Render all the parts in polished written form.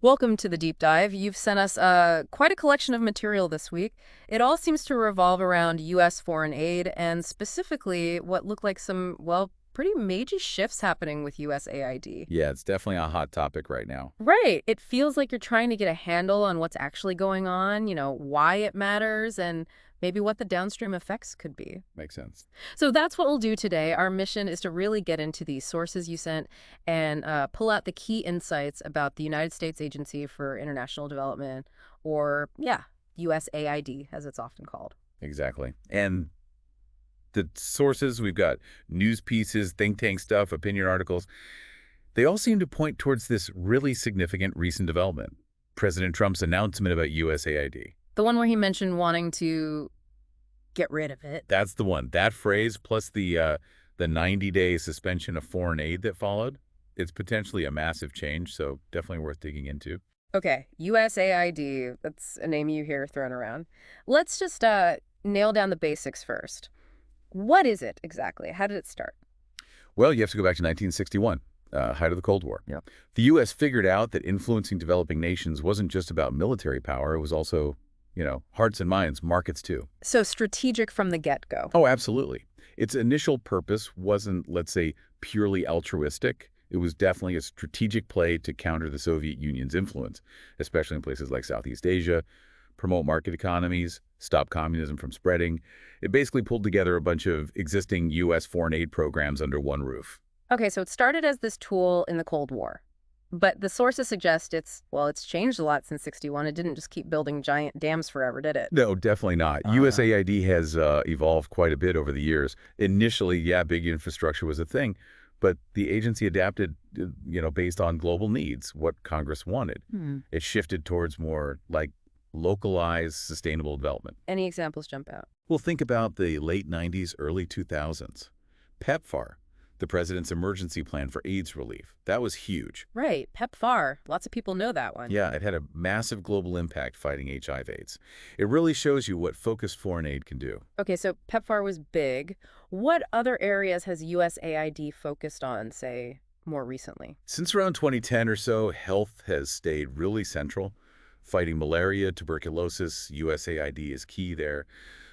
Welcome to the deep dive. You've sent us quite a collection of material this week. It all seems to revolve around U.S. foreign aid and specifically what look like some, well, pretty major shifts happening with USAID. Yeah, it's definitely a hot topic right now. Right. It feels like you're trying to get a handle on what's actually going on, why it matters, and maybe what the downstream effects could be. Makes sense. So that's what we'll do today. Our mission is to really get into these sources you sent and pull out the key insights about the United States Agency for International Development, or, yeah, USAID, as it's often called. Exactly. And the sources, we've got news pieces, think tank stuff, opinion articles. They all seem to point towards this really significant recent development. President Trump's announcement about USAID. The one where he mentioned wanting to get rid of it. That's the one. That phrase plus the 90-day suspension of foreign aid that followed, it's potentially a massive change, so definitely worth digging into. Okay, USAID, that's a name you hear thrown around. Let's just nail down the basics first. What is it exactly? How did it start? Well, you have to go back to 1961, height of the Cold War. Yep. The U.S. figured out that influencing developing nations wasn't just about military power. It was also, hearts and minds, markets too. So strategic from the get-go. Oh, absolutely. Its initial purpose wasn't, let's say, purely altruistic. It was definitely a strategic play to counter the Soviet Union's influence, especially in places like Southeast Asia, promote market economies, stop communism from spreading. It basically pulled together a bunch of existing U.S. foreign aid programs under one roof. Okay, so it started as this tool in the Cold War. But the sources suggest it's changed a lot since 61. It didn't just keep building giant dams forever, did it? No, definitely not. USAID has evolved quite a bit over the years. Initially, yeah, big infrastructure was a thing, but the agency adapted, based on global needs, what Congress wanted. It shifted towards more like localized, sustainable development. Any examples jump out? Well, think about the late 90s, early 2000s. PEPFAR, the president's emergency plan for AIDS relief. That was huge. Right, PEPFAR. Lots of people know that one. Yeah, it had a massive global impact fighting HIV/AIDS. It really shows you what focused foreign aid can do. Okay, so PEPFAR was big. What other areas has USAID focused on, say, more recently? Since around 2010 or so, health has stayed really central. Fighting malaria, tuberculosis, USAID is key there.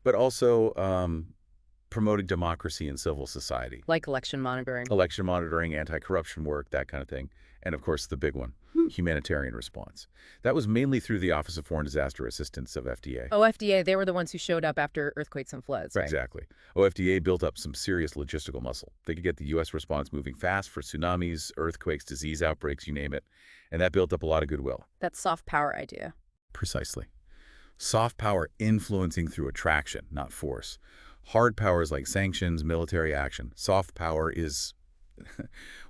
But also promoting democracy and civil society. Like election monitoring. Election monitoring, anti-corruption work, that kind of thing. And of course, the big one, humanitarian response. That was mainly through the Office of Foreign Disaster Assistance of FDA. Oh, FDA, they were the ones who showed up after earthquakes and floods, right? Exactly. OFDA built up some serious logistical muscle. They could get the U.S. response moving fast for tsunamis, earthquakes, disease outbreaks, you name it. And that built up a lot of goodwill. That soft power idea. Precisely. Soft power influencing through attraction, not force. Hard power is like sanctions, military action. Soft power is,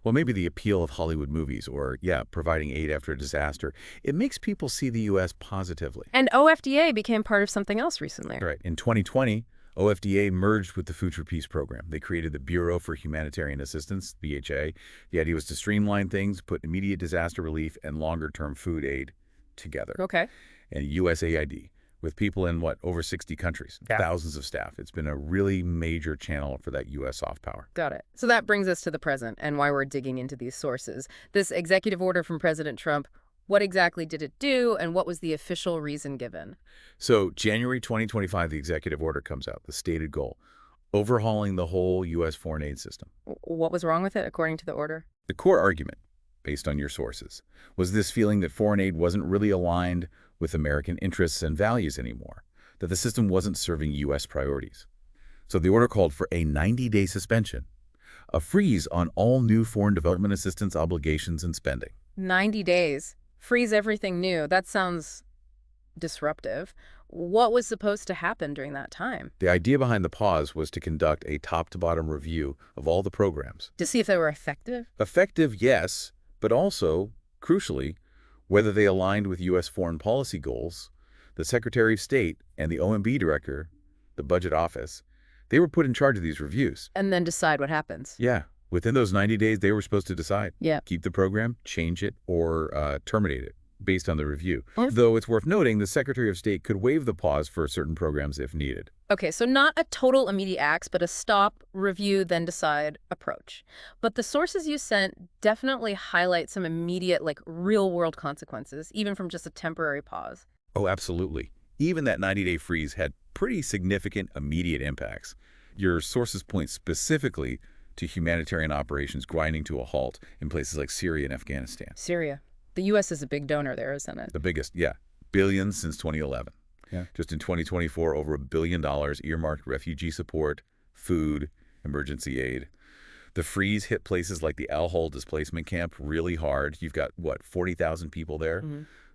well, maybe the appeal of Hollywood movies or, yeah, providing aid after a disaster. It makes people see the U.S. positively. And OFDA became part of something else recently. Right. In 2020, OFDA merged with the Food for Peace program. They created the Bureau for Humanitarian Assistance, BHA. The idea was to streamline things, put immediate disaster relief and longer-term food aid together. Okay. And USAID, with people in, over 60 countries, thousands of staff. It's been a really major channel for that U.S. soft power. Got it. So that brings us to the present and why we're digging into these sources. This executive order from President Trump, what exactly did it do and what was the official reason given? So January 2025, the executive order comes out, the stated goal, overhauling the whole U.S. foreign aid system. What was wrong with it, according to the order? The core argument, based on your sources, was this feeling that foreign aid wasn't really aligned with American interests and values anymore, that the system wasn't serving U.S. priorities. So the order called for a 90-day suspension, a freeze on all new foreign development assistance obligations and spending. 90 days. Freeze everything new. That sounds disruptive. What was supposed to happen during that time? The idea behind the pause was to conduct a top-to-bottom review of all the programs. To see if they were effective? Effective, yes, but also, crucially, whether they aligned with U.S. foreign policy goals. The Secretary of State and the OMB director, the Budget Office, they were put in charge of these reviews. And then decide what happens. Yeah. Within those 90 days, they were supposed to decide. Yeah. Keep the program, change it, or terminate it, based on the review. Though it's worth noting the Secretary of State could waive the pause for certain programs if needed. Okay, so not a total immediate acts, but a stop, review, then decide approach. But the sources you sent definitely highlight some immediate, like, real-world consequences, even from just a temporary pause. Oh, absolutely. Even that 90-day freeze had pretty significant immediate impacts. Your sources point specifically to humanitarian operations grinding to a halt in places like Syria and Afghanistan. Syria. The U.S. is a big donor there, isn't it? The biggest, yeah, billions since 2011. Yeah. Just in 2024, over $1 billion earmarked refugee support, food, emergency aid. The freeze hit places like the Al-Hol displacement camp really hard. You've got, what, 40,000 people there?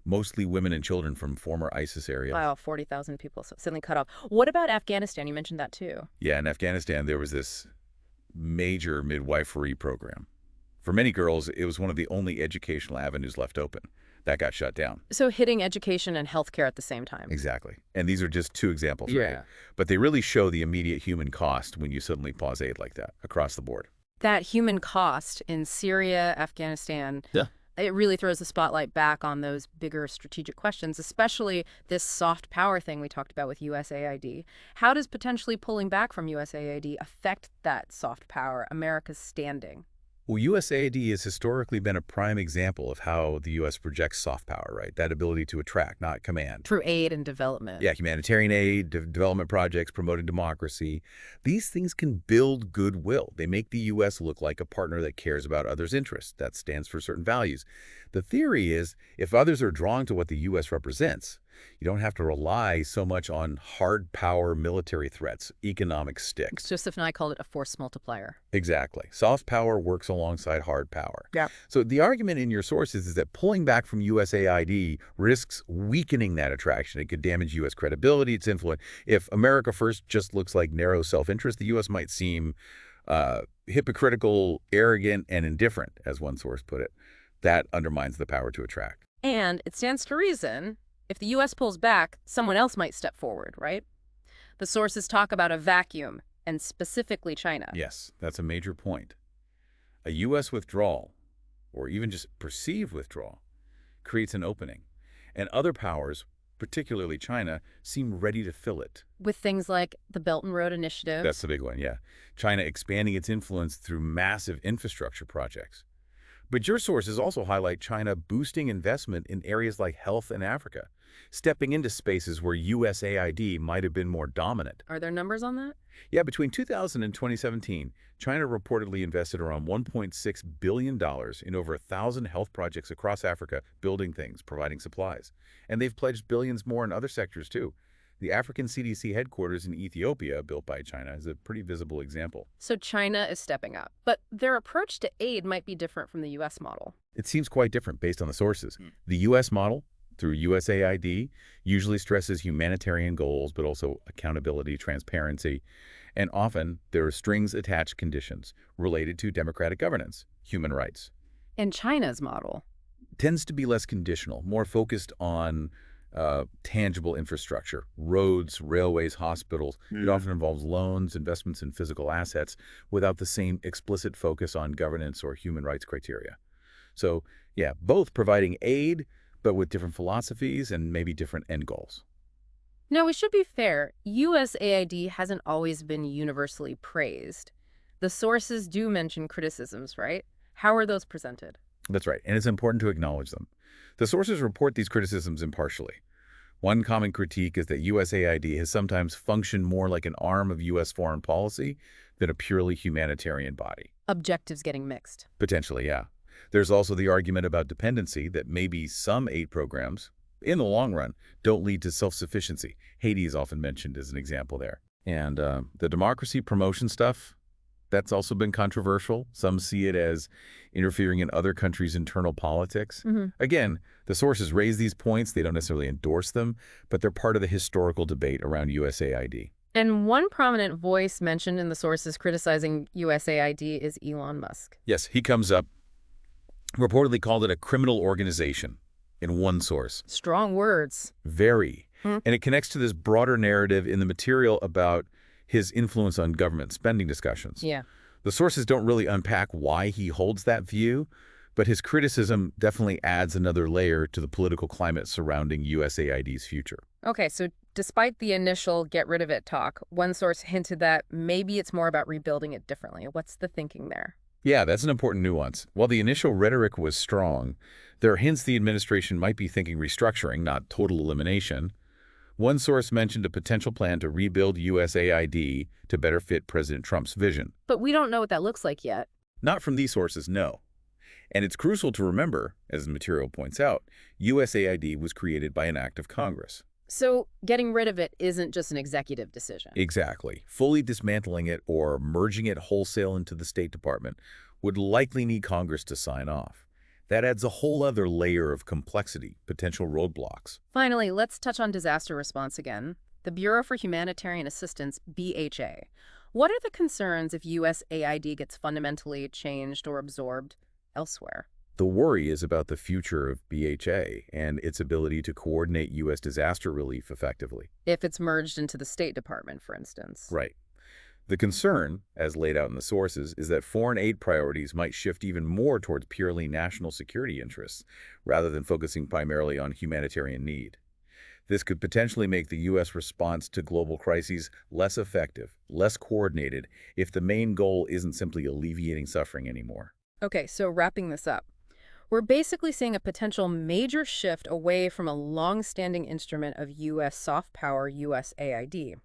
Mostly women and children from former ISIS areas. Wow, 40,000 people suddenly cut off. What about Afghanistan? You mentioned that too. Yeah, in Afghanistan, there was this major midwifery program. For many girls, it was one of the only educational avenues left open. That got shut down. So hitting education and healthcare at the same time. Exactly. And these are just two examples, right? But they really show the immediate human cost when you suddenly pause aid like that across the board. That human cost in Syria, Afghanistan, it really throws the spotlight back on those bigger strategic questions, especially this soft power thing we talked about with USAID. How does potentially pulling back from USAID affect that soft power, America's standing? Well, USAID has historically been a prime example of how the U.S. projects soft power, right? That ability to attract, not command. Through aid and development. Yeah, humanitarian aid, development projects, promoting democracy. These things can build goodwill. They make the U.S. look like a partner that cares about others' interests, that stands for certain values. The theory is, if others are drawn to what the U.S. represents, you don't have to rely so much on hard power military threats, economic sticks. Joseph and I called it a force multiplier. Exactly. Soft power works alongside hard power. Yeah. So the argument in your sources is that pulling back from USAID risks weakening that attraction. It could damage U.S. credibility, its influence. If America First just looks like narrow self-interest, the U.S. might seem hypocritical, arrogant, and indifferent, as one source put it. That undermines the power to attract. And it stands to reason, if the U.S. pulls back, someone else might step forward, right? The sources talk about a vacuum, and specifically China. Yes, that's a major point. A U.S. withdrawal, or even just perceived withdrawal, creates an opening. And other powers, particularly China, seem ready to fill it. With things like the Belt and Road Initiative. That's the big one, yeah. China expanding its influence through massive infrastructure projects. But your sources also highlight China boosting investment in areas like health and Africa, stepping into spaces where USAID might have been more dominant. Are there numbers on that? Yeah, between 2000 and 2017, China reportedly invested around $1.6 billion in over 1,000 health projects across Africa, building things, providing supplies. And they've pledged billions more in other sectors, too. The African CDC headquarters in Ethiopia, built by China, is a pretty visible example. So China is stepping up. But their approach to aid might be different from the U.S. model. It seems quite different based on the sources. The U.S. model, through USAID, usually stresses humanitarian goals, but also accountability, transparency, and often there are strings-attached conditions related to democratic governance, human rights. And China's model Tends to be less conditional, more focused on tangible infrastructure, roads, railways, hospitals. It often involves loans, investments in physical assets, without the same explicit focus on governance or human rights criteria. So, yeah, both providing aid, but with different philosophies and maybe different end goals. Now, we should be fair. USAID hasn't always been universally praised. The sources do mention criticisms, right? How are those presented? That's right, and it's important to acknowledge them. The sources report these criticisms impartially. One common critique is that USAID has sometimes functioned more like an arm of U.S. foreign policy than a purely humanitarian body. Objectives getting mixed. Potentially, yeah. There's also the argument about dependency, that maybe some aid programs, in the long run, don't lead to self-sufficiency. Haiti is often mentioned as an example there. And the democracy promotion stuff, that's also been controversial. Some see it as interfering in other countries' internal politics. Again, the sources raise these points. They don't necessarily endorse them, but they're part of the historical debate around USAID. And one prominent voice mentioned in the sources criticizing USAID is Elon Musk. Yes, he comes up, reportedly called it a criminal organization in one source. Strong words. Very. And it connects to this broader narrative in the material about his influence on government spending discussions. Yeah. The sources don't really unpack why he holds that view, But his criticism definitely adds another layer to the political climate surrounding USAID's future. Okay, so despite the initial get rid of it talk, one source hinted that maybe it's more about rebuilding it differently. What's the thinking there? Yeah, that's an important nuance. While the initial rhetoric was strong, there are hints the administration might be thinking restructuring, not total elimination. One source mentioned a potential plan to rebuild USAID to better fit President Trump's vision. But we don't know what that looks like yet. Not from these sources, no. And it's crucial to remember, as the material points out, USAID was created by an act of Congress. So getting rid of it isn't just an executive decision. Exactly. Fully dismantling it or merging it wholesale into the State Department would likely need Congress to sign off. That adds a whole other layer of complexity, potential roadblocks. Finally, let's touch on disaster response again. The Bureau for Humanitarian Assistance, BHA. What are the concerns if USAID gets fundamentally changed or absorbed elsewhere? The worry is about the future of BHA and its ability to coordinate U.S. disaster relief effectively. If it's merged into the State Department, for instance. Right. The concern, as laid out in the sources, is that foreign aid priorities might shift even more towards purely national security interests, rather than focusing primarily on humanitarian need. This could potentially make the U.S. response to global crises less effective, less coordinated, if the main goal isn't simply alleviating suffering anymore. Okay, so wrapping this up. We're basically seeing a potential major shift away from a long-standing instrument of U.S. soft power, USAID.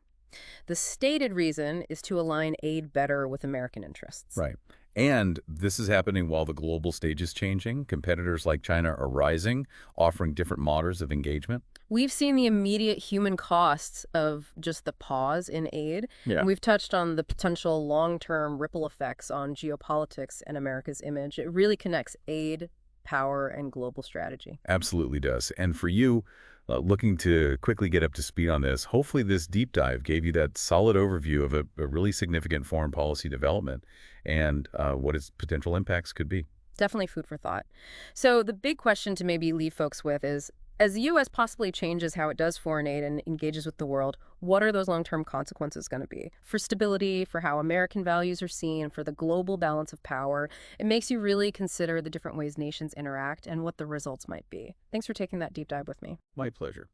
The stated reason is to align aid better with American interests. Right. And this is happening while the global stage is changing. Competitors like China are rising, offering different models of engagement. We've seen the immediate human costs of just the pause in aid, Yeah. and we've touched on the potential long-term ripple effects on geopolitics and America's image. It really connects aid, power, and global strategy. Absolutely does. And for you, looking to quickly get up to speed on this, hopefully this deep dive gave you that solid overview of a really significant foreign policy development and what its potential impacts could be. Definitely food for thought. So the big question to maybe leave folks with is, as the U.S. possibly changes how it does foreign aid and engages with the world, what are those long-term consequences going to be? For stability, for how American values are seen, for the global balance of power, it makes you really consider the different ways nations interact and what the results might be. Thanks for taking that deep dive with me. My pleasure.